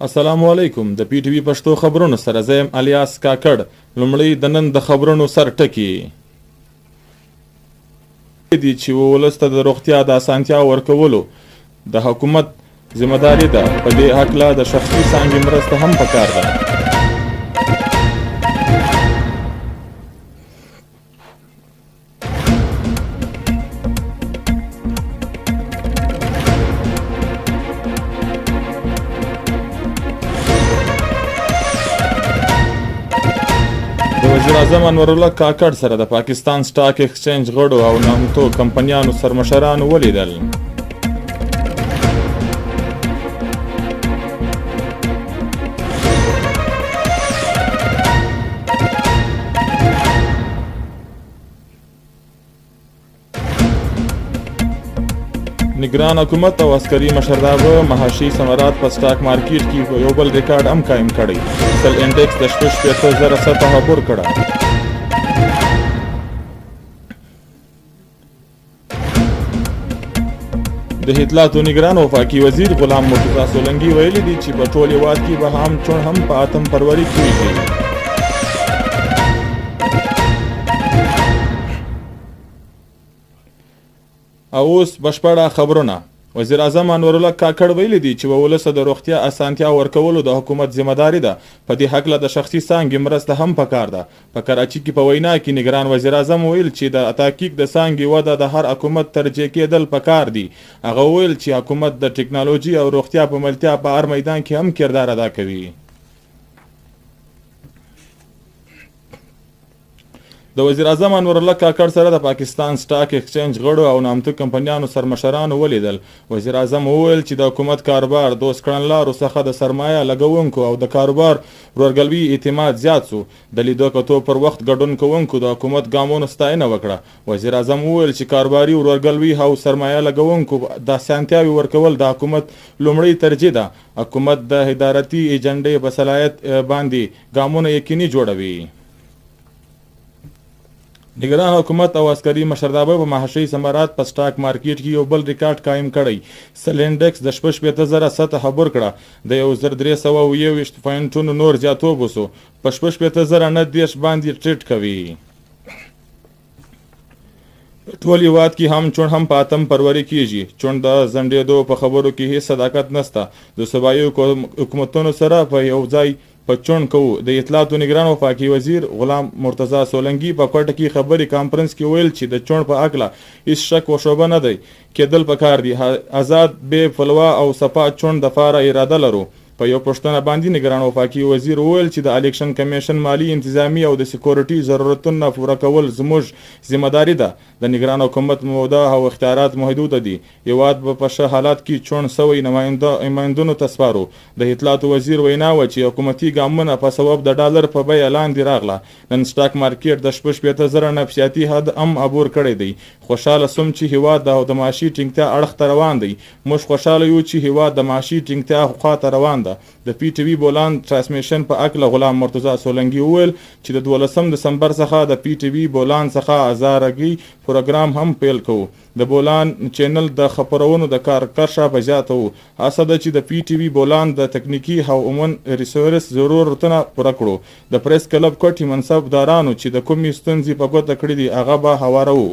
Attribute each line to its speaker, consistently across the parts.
Speaker 1: السلام علیکم. د پی ټی وی پښتو خبرونو سره زم الیاس کاکړ. لومړی د نن د خبرونو سر ټکی دي چې ولسته د روغتیا د اسانتیا ورکولو د حکومت ذمہ داری ده. په دې هکله د شخصي څانګې مرسته هم پکار ده. وزیر اعظم انورالله کاکړ سره د پاکستان سټاک ایکسچینج غړو او نامتو کمپنیانو سرمشرانو ولیدل. نگران حکومت او عسکري مشرتابه معاشي ثمرات په سټاک مارکیټ کې یو بل ریکارډ هم قایم کړی. سل انډیکس د 65,000 سطح عبور کړه. د اطلاعاتو نگران وفاقي وزیر غلام مرتضی سولنګي ویلي دي چې په ټول هېواد کې به هم چون هم په اتم فروری کېږي. او اوس بشپړه خبرونه. وزیر اعظم انورالله کاکړ ویلي دي چې ولس د روغتیا اسانتیا ورکولو د حکومت ذمہ داری ده. په دې هکله د شخصي څانګې مرسته هم پکار ده. په کراچي کې په وینا کې نگران وزیر اعظم ویل چې د تحقیق د څانګې وده د هر حکومت ترجیح کېدل پکار دي. هغه ویل چې حکومت د ټکنالوژي او روغتیا په ملتیا په هر میدان کې هم کردار ادا کوي. د وزیر اعظم انورالله کاکړ سره د پاکستان سټاک ایکسچینج غړو او نامتو کمپنیانو سرمشرانو ولیدل. وزیر اعظم وویل چې د حکومت کاروبار دوست کړنلارو څخه د سرمایه لګونکو او د کاروبار ورورګلوي اعتماد زیات سو. د لیدو کتو پر وخت ګډون کوونکو د حکومت ګامونو ستاینه وکړه. وزیر اعظم وویل چې کاروباري ورورګلوي او سرمایه لګونکو د اسانتیاوي ورکول د حکومت لومړی ترجیح ده. حکومت د ادارتي ایجنډې په صلاحیت باندې ګامونه یقیني جوړوي. نگران حکومت او عسکري مشرتابه په معاشي ثمرات په سټاک مارکیټ کې یو بل ریکارډ قایم کړی. سل انډیکس د 65,000 سطح عبور کړه. د 1,321 پوینټونو نور زیاتوب وسو. په 65,090 باندې ټریډ کوي. ټول هېواد کې هم چون هم په اتم فروری کېږي. چون د ځنډېدو په خبرو کې هیڅ صداقت نشته. د صوبایي حکومتونو سره په یو ځای په چون کوو. د اطلاعاتو نگران وفاقي وزیر غلام مرتضی سولنګي په کوټه کې خبري کانفرنس کې ویل چې د چون په هکله هیڅ شک و شوبه نه دی کېدل پکار دي. آزاد بې پلوه او صفا چون دپاره اراده لرو. په یو پوښتنه باندې نگران وفاقي وزیر وویل چې د الیکشن کمیشن مالی انتظامی او د سکیورټي ضرورتونه پوره کول زموږ ذمہ داری ده. د نگران حکومت موده او اختیارات محدود دي. هېواد به په ښه حالات کې چون سوی نمایندونو ته سپارو. د اطلاعاتو وزیر وینا وه چې حکومتي ګامونه په سبب د ډالر په بیه لاندې راغله. نن سټاک مارکیټ د 65,000 نفسیاتي حد هم عبور کړی دی. خوشحاله سوم چې هېواد د معاشي ټینګتیا اړخ ته روان دی. موږ خوشحاله یو چې هېواد د معاشي ټینګتیا خواته روان ده. د پی ټی وی بولان ترانسمیشن په هکله غلام مرتضی سولنګي وویل چې د 12 دسمبر څخه د پی ټی وی بولان څخه ازارګي پروګرام هم پیل کوو. د بولان چینل د خبرونو د کارکرشه په زیاته وو. هڅه ده چې د پی ټی وی بولان د تکنیکی او عمومي ریسورس ضرورتونه پوره کړو. د پریس کلب کوټي منصبدارانو چې د کومې ستونزې په ګوته کړې دي هغه به هوارو.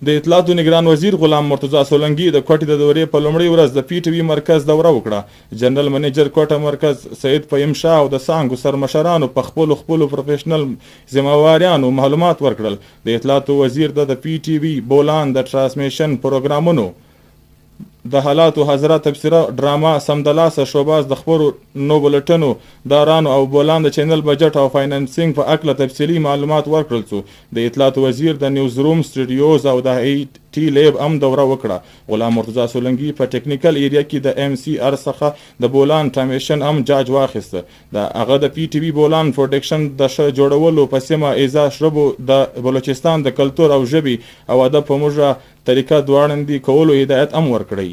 Speaker 1: د اطلاعاتو نگران وزیر غلام مرتضی سولنګي د کوټې د دورې په لومړۍ ورځ د پی ټی وی مرکز دوره وکړه. جنرال منیجر کوټه مرکز سید فهیم شاه او د څانګو سرمشرانو په خپلو پروفیشنل ذمہواریانو معلومات ورکړل. د اطلاعاتو وزیر د پی ټی وی بولان د ترانسمیشن پروګرامونو د حالاتو حضرات تبصره ډراما سمدلاسه شوباز د خبرو نو بلټنو دارانو او بولان د چینل بجټ او فاینانسینګ په هکله تفصیلي معلومات ورکړل شو. د اطلاعاتو وزیر د نیوز روم سټوډیوز او د ټي لیب هم دوره وکړه. غلام مرتضی سولنګي په ټیکنیکل ایریا کې د ام سی ار څخه د بولان ترانسمیشن هم جاج واخیسته. هغه د پی ټی وی بولان پروډکشن د جوړولو په سیمه ایزا شربو د بلوچستان د کلتور او ژبې او ادب په موږه طریقه دواړندې کولو هدایت هم ورکړی.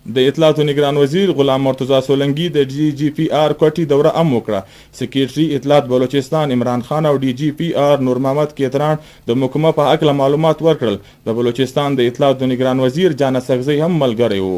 Speaker 1: د اطلاعات و نگران وزیر غلام مرتضی سولنګي د ډي جي پي آر کوټي دوره هم وکړه. سکریټري اطلاعات بلوچستان عمران خان او ډي جي پي آر نور محمد کیتران د محکمه په هکله معلومات ورکړل. د بلوچستان د اطلاعات و نگران وزیر جان سکزی هم ملګری و.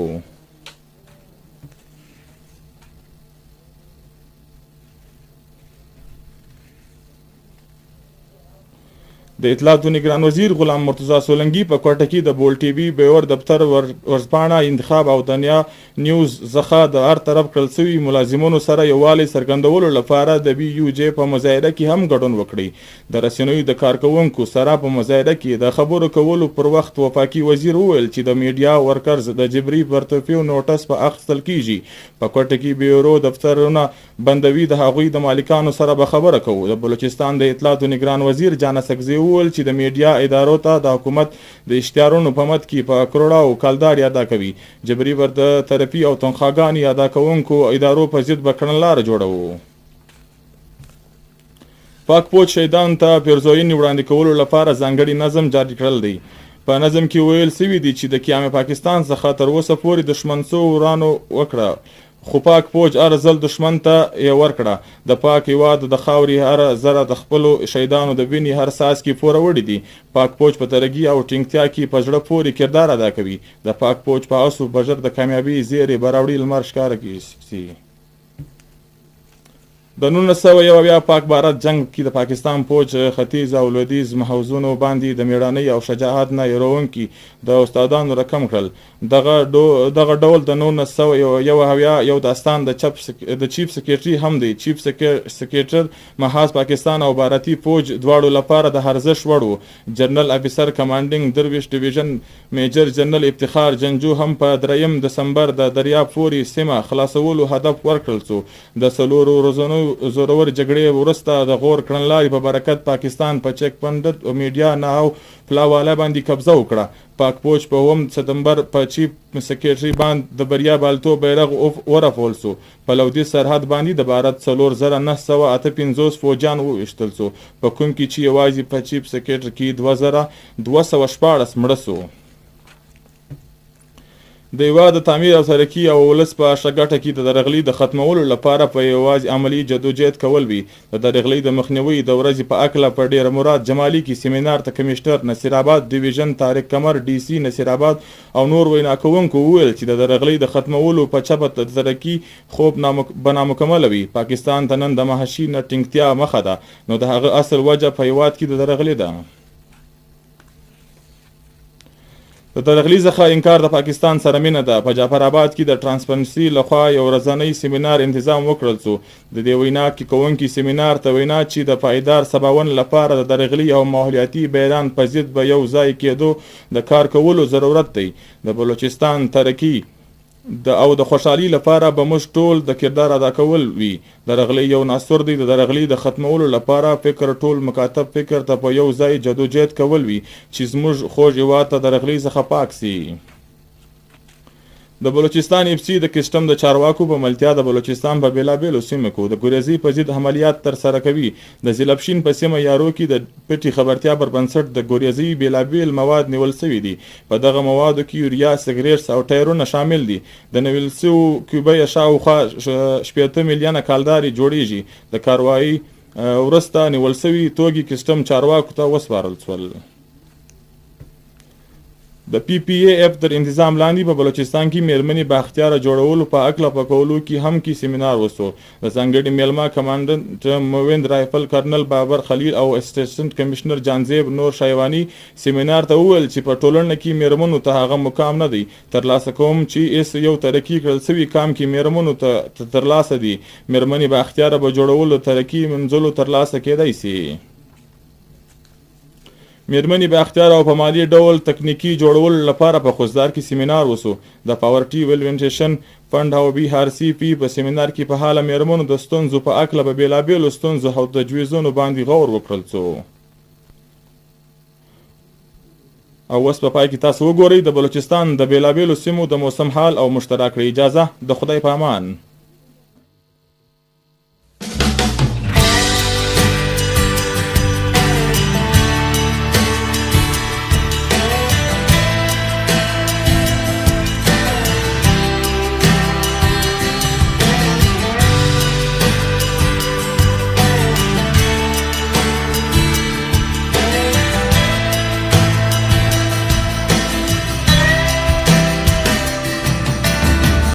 Speaker 1: د اطلاعات و نگران وزیر غلام مرتضی سولنګي په کوټه کې د بول ټي وي بیور دفتر ورځپاڼه انتخاب او دنیا نیوز څخه د هر طرف کړل شوي ملازمینو سره یووالی څرګندولو لپاره د بي یو جې په مظاهره کې هم ګډون وکړي. د رسنیو د کارکوونکو سره په مظاهره کې د خبرو کولو پر وخت وفاقي وزیر وویل چې د میډیا ورکرز د جبري برطرفیو نوټس په اخیستل کیږي. په کوټه کې بیورو دفترونه بندوي د هغوی د مالکانو سره به خبره کوو. د بلوچستان د اطلاعات و نگران وزیر جان سکزی وویل چې د میډیا ادارو ته د حکومت د اشتهارونو په مد کې په کروڑاو کلداري ادا کوي. جبري برطرفي او تنخواګانې ادا کوونکو ادارو په ضد به کړنلاره جوړوو. پاک پوج شهیدانو ته پیرزوینې وړاندې کولو لپاره ځانګړي نظم جاري کړل دی. په نظم کې ویل سوي دي چې د قیام پاکستان څخه تر اوسه پورې دښمن څو ورانو وکړه، خو پاک پوج هر ځل دښمن ته یې ورکړه. د پاک هیواد د خاورې هر ذره د خپلو شهیدانو د وینې هر ساس کې پوره وړي دي. پاک پوج په ترګي او ټینګتیا کې په زړه پورې کردار ادا کوي. د پاک پوج په اسو بژر د کامیابي زیری براوړي لمر ښکاره کیږي. د 1901 پاک بھارت جنگ کې د پاکستان پوج ختیځ او لویدیځ محوزونو باندې د میړانۍ او شجاعت نه یروونکي د استادانو رقم کړل. دغه ډول د 1901 یو داستان د چیف سکریټري هم دی. چیف سکریټر محاذ پاکستان او بھارتي پوج دواړو لپاره د ارزښت وړ و. جنرال افیسر کمانډینګ درویش ډیویژن میجر جنرال افتخار جنجو هم په 3 دسمبر د دریاب فوري سیمه خلاصولو هدف ورکړل شو. د څلورو ورځو زورور جګړې وروسته د غور کړنلارې په برکت پاکستان په چیک پنډت او میډیا نه او فلاواله باندې قبضه وکړه. پاک پوج په 9 سپتمبر په چیف سکریټري باندې د بریا بالتو بیرغ ورفول سو. په لودي سرحد باندې د بھارت 4958 فوجان وویشتل سو، په کوم کې چې یوازې په چیف سکریټري کې 2214 مړه سو. د هیواد د تعمیر او ترقي او ولس په شګټه کې د درغلي د ختمولو لپاره په یوازې عملي جدوجہد کول وي. د درغلي د مخنیوي د ورځې په اکله په ډیر مراد جمالي کې سیمینار ته کمشنر نصیر آباد ډیویژن طارق قمر ډي سي نصیر آباد او نور وینا کوونکو وویل چې د درغلي د ختمولو په چپه د ترقي خوب نامکمل وي. پاکستان ته نن د محشي نه ټینګتیا مخه ده، نو د هغه اصل وجه په هیواد کې د درغلي ده. د درغلي څخه انکار د پاکستان سره مینه ده. په جعفر آباد کې د ترانسپرنسي لخوا یو ورځنی سیمینار تنظیم وکړل شو. د دې وینا کوونکي سیمینار ته وینا چې د پایدار سباون لپاره د درغلي او ماحولیاتي بیران په ضد به یو ځای کېدو د کار کولو ضرورت دی. د بلوچستان ترقي او د خوشحالي لپاره به موږ ټول د کردار ادا کول وي. درغلي یو ناصر دی. د درغلي د ختمولو لپاره فکر ټول مکاتب فکر ته په یو ځای جدوجہد کول وي چې زموږ خوږ هیواد ته درغلي څخه پاک سي. د بلوچستان اف سی د کسټم د چارواکو په ملتیا د بلوچستان په بیلابیلو سیمو کې د ګریزي په ضد عملیات ترسره کوي. د زیلپشین په سیمه یارو کې د پټي خبرتیا پر بنسټ د ګریزي بیلابیل مواد نیول شوي دي. په دغه موادو کې یوریا، سګریټس او ټایرونه شامل دي. د نیول شویو کیوبه شاوخوا 80 میلیونه کالداري جوړیږي. د کاروایي وروسته نیول شوي توکي کسټم چارواکو ته وسپارل شول. د پی پی ای اف تر انتظام لاندې په بلوچستان کې میرمنې با اختیاره جوړولو په اکله په کولو کې هم کې سیمینار وسو. د ځانګړي میلمه کمانډنټ مویند رایفل کرنل بابر خلیل او اسسټنټ کمشنر جانزیب نور شایوانی سیمینار ته وویل چې په ټولنه کې میرمنو ته هغه مقام نه دی ترلاسه کوم چې اس یو ترقي کړل شوي کام کې میرمنو ته ترلاسه دي. میرمنې با اختیاره به جوړولو ترقي منځلو ترلاسه کېدای سي. میرمنې با اختیار او په مالی ډول تکنیکی جوړولو لپاره په خوزدار کې سیمینار وسو. د پاورټي ویلونټیشن فند او بي آر سی پی په سیمینار کې په حاله میرمنو د ستونزو په اکله په بیلابیلو ستونزو او تجویزونو باندې غور وکړل شو. او اوس په پای کې تاسو وګورئ د بلوچستان د بیلابیلو سیمو د موسم حال او مشترک اجازه. د خدای په امان.